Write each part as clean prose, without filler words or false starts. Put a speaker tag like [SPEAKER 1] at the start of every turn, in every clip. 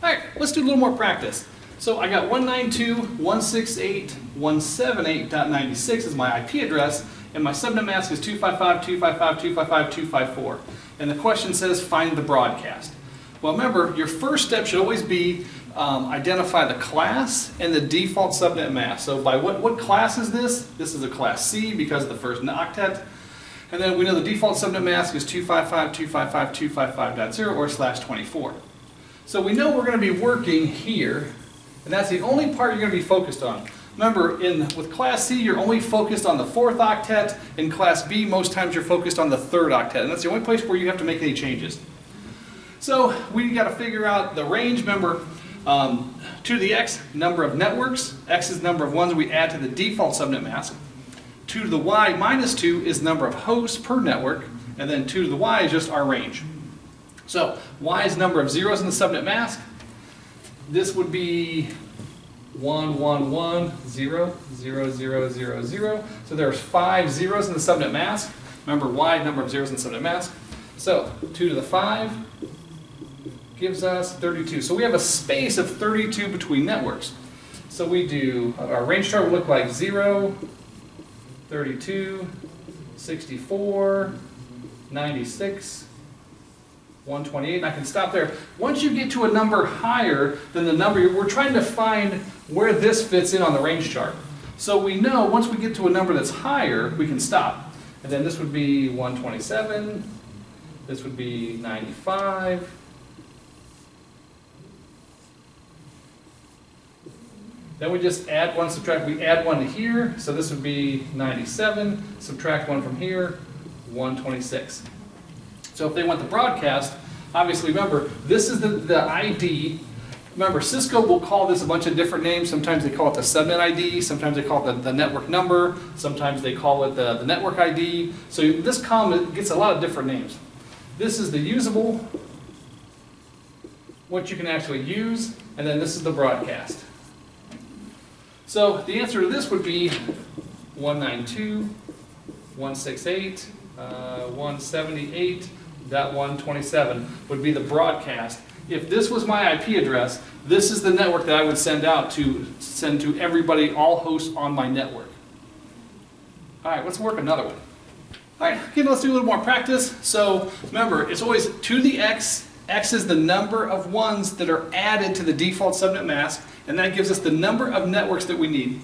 [SPEAKER 1] All right, let's do a little more practice. So I got 192.168.178.96 is my IP address, and my subnet mask is 255.255.255.254. And the question says find the broadcast. Well, remember, your first step should always be identify the class and the default subnet mask. So by what class is this? This is a class C because of the first octet. And then we know the default subnet mask is 255.255.255.0 or /24. So we know we're going to be working here, and that's the only part you're going to be focused on. Remember, with class C, you're only focused on the 4th octet. In class B, most times you're focused on the 3rd octet, and that's the only place where you have to make any changes. So we got to figure out the range. Remember, 2 to the x, number of networks. X is the number of ones we add to the default subnet mask. 2 to the y minus 2 is the number of hosts per network, and then 2 to the y is just our range. So y is the number of zeros in the subnet mask. This would be 1, 1, 1, 0, 0, 0, 0, 0. So there's 5 zeros in the subnet mask. Remember, y, number of zeros in the subnet mask. So 2 to the 5 gives us 32. So we have a space of 32 between networks. So we do, our range chart would look like 0, 32, 64, 96, 128, and I can stop there. Once you get to a number higher than the number, we're trying to find where this fits in on the range chart. So we know once we get to a number that's higher, we can stop. And then this would be 127, this would be 95, then we just add 1, subtract, we add 1 to here, so this would be 97, subtract 1 from here, 126. So if they want the broadcast, obviously remember, this is the ID. Remember, Cisco will call this a bunch of different names. Sometimes they call it the subnet ID, sometimes they call it the network number, sometimes they call it the network ID. So this column gets a lot of different names. This is the usable, what you can actually use, and then this is the broadcast. So the answer to this would be 192.168.178.127 would be the broadcast. If this was my IP address, this is the network that I would send to everybody, all hosts on my network. All right, let's work another one. All right, again, let's do a little more practice. So remember, it's always 2 to the x. X is the number of ones that are added to the default subnet mask, and that gives us the number of networks that we need.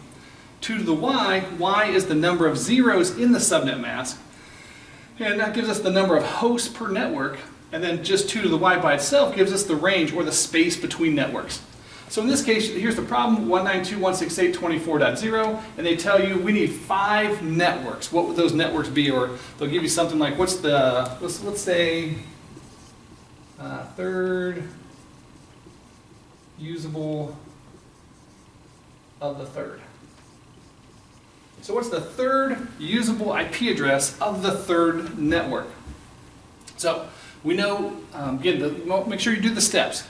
[SPEAKER 1] 2 to the y, y is the number of zeros in the subnet mask, and that gives us the number of hosts per network, and then just 2 to the y by itself gives us the range or the space between networks. So in this case, here's the problem, 192.168.24.0, and they tell you we need 5 networks. What would those networks be? Or they'll give you something like, what's the, let's say, 3rd usable of the 3rd. So what's the 3rd usable IP address of the 3rd network? So we know, again, make sure you do the steps.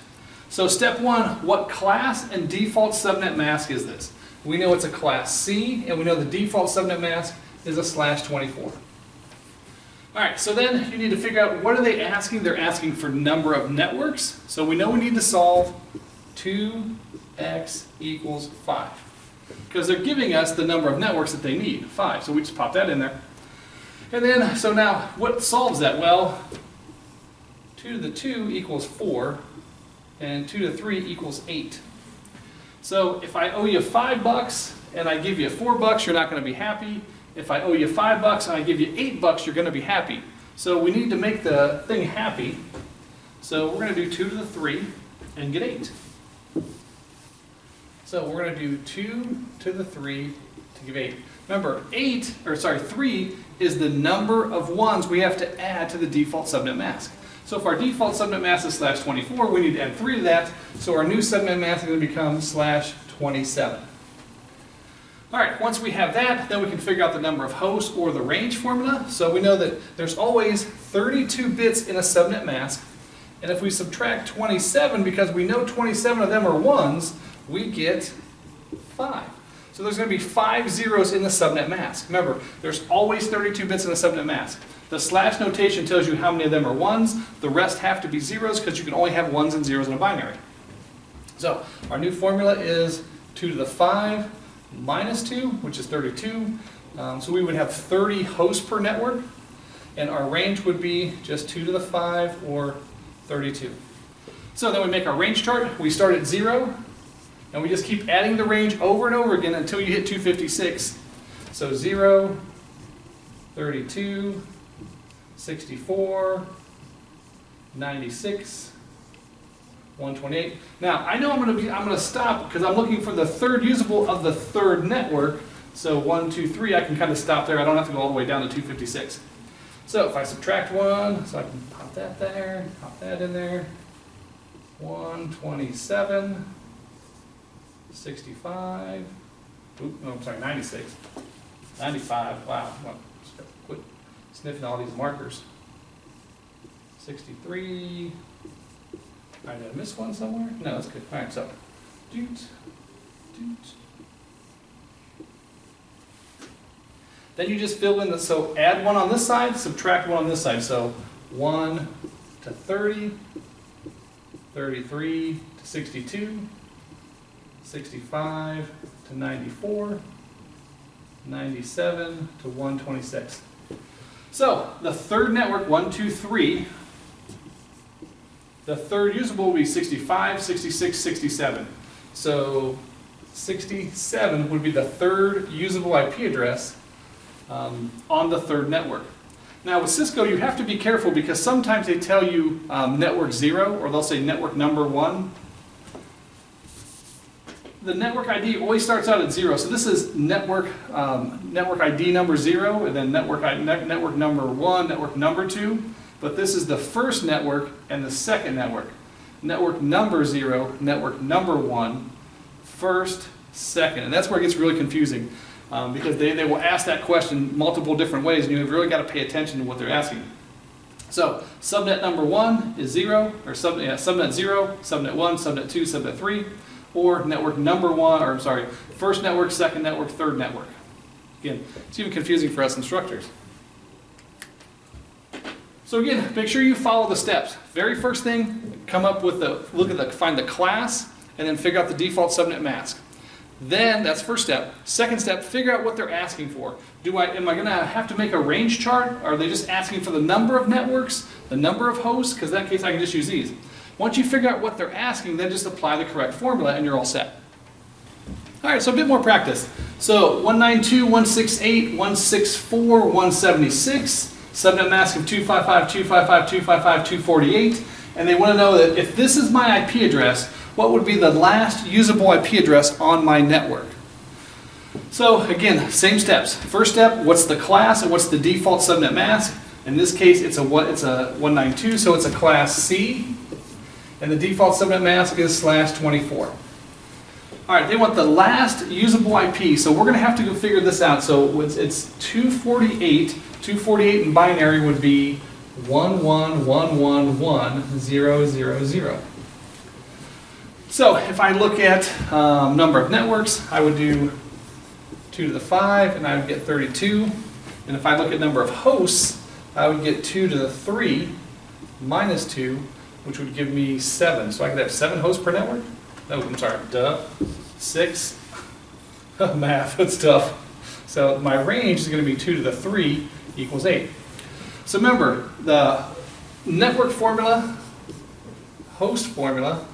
[SPEAKER 1] So step 1, what class and default subnet mask is this? We know it's a class C, and we know the default subnet mask is a /24. All right, so then you need to figure out what are they asking? They're asking for number of networks. So we know we need to solve 2x equals 5. Because they're giving us the number of networks that they need, 5. So we just pop that in there. And then, so now, what solves that? Well, 2 to the 2 equals 4, and 2 to the 3 equals 8. So if I owe you $5 and I give you $4, you're not going to be happy. If I owe you $5 and I give you $8, you're going to be happy. So we need to make the thing happy. So we're going to do 2 to the 3 and get 8. So we're going to do 2 to the 3 to give 8. Remember, 3 is the number of ones we have to add to the default subnet mask. So if our default subnet mask is /24, we need to add 3 to that. So our new subnet mask is going to become /27. All right, once we have that, then we can figure out the number of hosts or the range formula. So we know that there's always 32 bits in a subnet mask. And if we subtract 27, because we know 27 of them are ones, we get 5. So there's going to be 5 zeros in the subnet mask. Remember, there's always 32 bits in a subnet mask. The slash notation tells you how many of them are ones. The rest have to be zeros because you can only have ones and zeros in a binary. So our new formula is 2 to the 5 minus 2, which is 32. So we would have 30 hosts per network, and our range would be just 2 to the 5 or 32. So then we make our range chart. We start at 0, and we just keep adding the range over and over again until you hit 256. So 0, 32, 64, 96, 128. Now I know I'm going to stop because I'm looking for the third usable of the third network. So 1, 2, 3, I can kind of stop there. I don't have to go all the way down to 256. So if I subtract 1, so I can pop that there, pop that in there. 127, 65. Oop, no, I'm sorry, 96, 95. Wow, just gotta quit sniffing all these markers. 63. All right, did I miss one somewhere? No, that's good. All right, so doot, doot. Then you just fill in the, so add 1 on this side, subtract 1 on this side. So 1 to 30, 33 to 62, 65 to 94, 97 to 126. So the third network, 1, 2, 3, the third usable will be 65, 66, 67. So 67 would be the third usable IP address on the third network. Now with Cisco, you have to be careful because sometimes they tell you network 0, or they'll say network number 1. The network ID always starts out at 0. So this is network ID number 0, and then network number 1, network number 2. But this is the first network and the second network. Network number 0, network number 1, first, second. And that's where it gets really confusing because they will ask that question multiple different ways, and you've really got to pay attention to what they're asking. So subnet number 1 is 0, or subnet 0, subnet 1, subnet 2, subnet 3, or network number 1, or I'm sorry, first network, second network, third network. Again, it's even confusing for us instructors. So again, make sure you follow the steps. Very first thing, come up with find the class, and then figure out the default subnet mask. Then, that's first step. Second step, figure out what they're asking for. Am I going to have to make a range chart? Or are they just asking for the number of networks, the number of hosts? Because in that case, I can just use these. Once you figure out what they're asking, then just apply the correct formula, and you're all set. All right, so a bit more practice. So 192.168.164.176. Subnet mask of 255, 255, 255, 248, and they want to know that if this is my IP address, what would be the last usable IP address on my network? So again, same steps. First step, what's the class and what's the default subnet mask? In this case, it's a 192, so it's a class C, and the default subnet mask is /24. All right, they want the last usable IP, so we're going to have to go figure this out. So it's 248. 248 in binary would be 1111100. So if I look at number of networks, I would do 2 to the 5, and I would get 32. And if I look at number of hosts, I would get 2 to the 3 minus 2, which would give me 7. So I could have 7 hosts per network? No, I'm sorry, 6. Math, that's tough. So my range is going to be 2 to the 3 equals 8. So remember, the network formula, host formula,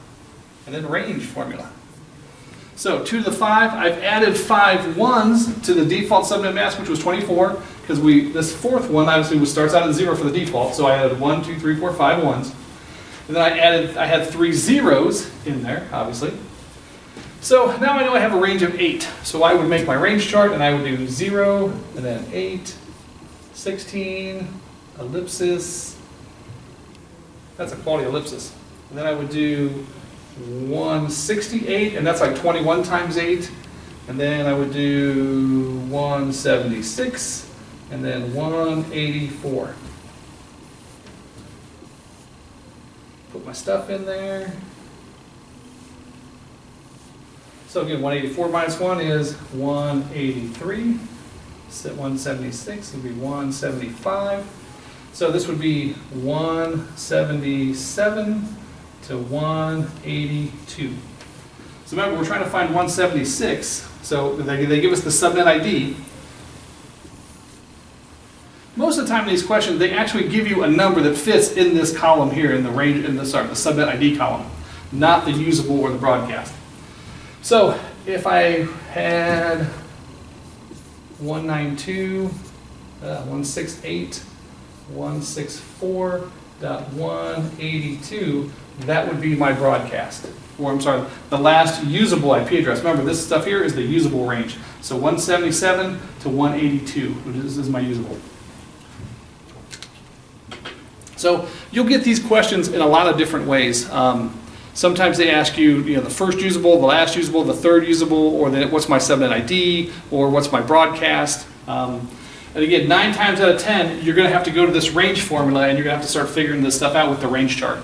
[SPEAKER 1] and then range formula. So 2 to the 5, I've added 5 1s to the default subnet mask, which was 24, because this fourth one obviously starts out at 0 for the default, so I added 1, 2, 3, 4, 5 1s. And then I had 3 zeros in there, obviously. So now I know I have a range of 8. So I would make my range chart, and I would do 0, and then 8, 16, ellipsis. That's a quality ellipsis. And then I would do 168, and that's like 21 times 8. And then I would do 176, and then 184. Put my stuff in there. So again, 184 minus 1 is 183. 176 would be 175. So this would be 177 to 182. So remember, we're trying to find 176, so they give us the subnet ID. Most of the time in these questions, they actually give you a number that fits in this column here, in the range, the subnet ID column, not the usable or the broadcast. So if I had 192.168.164.182, that would be my broadcast. Or I'm sorry, the last usable IP address. Remember, this stuff here is the usable range. So 177 to 182, which is my usable. So you'll get these questions in a lot of different ways. Sometimes they ask you, the first usable, the last usable, the third usable, or what's my subnet ID, or what's my broadcast. And again, 9 times out of 10, you're going to have to go to this range formula, and you're going to have to start figuring this stuff out with the range chart.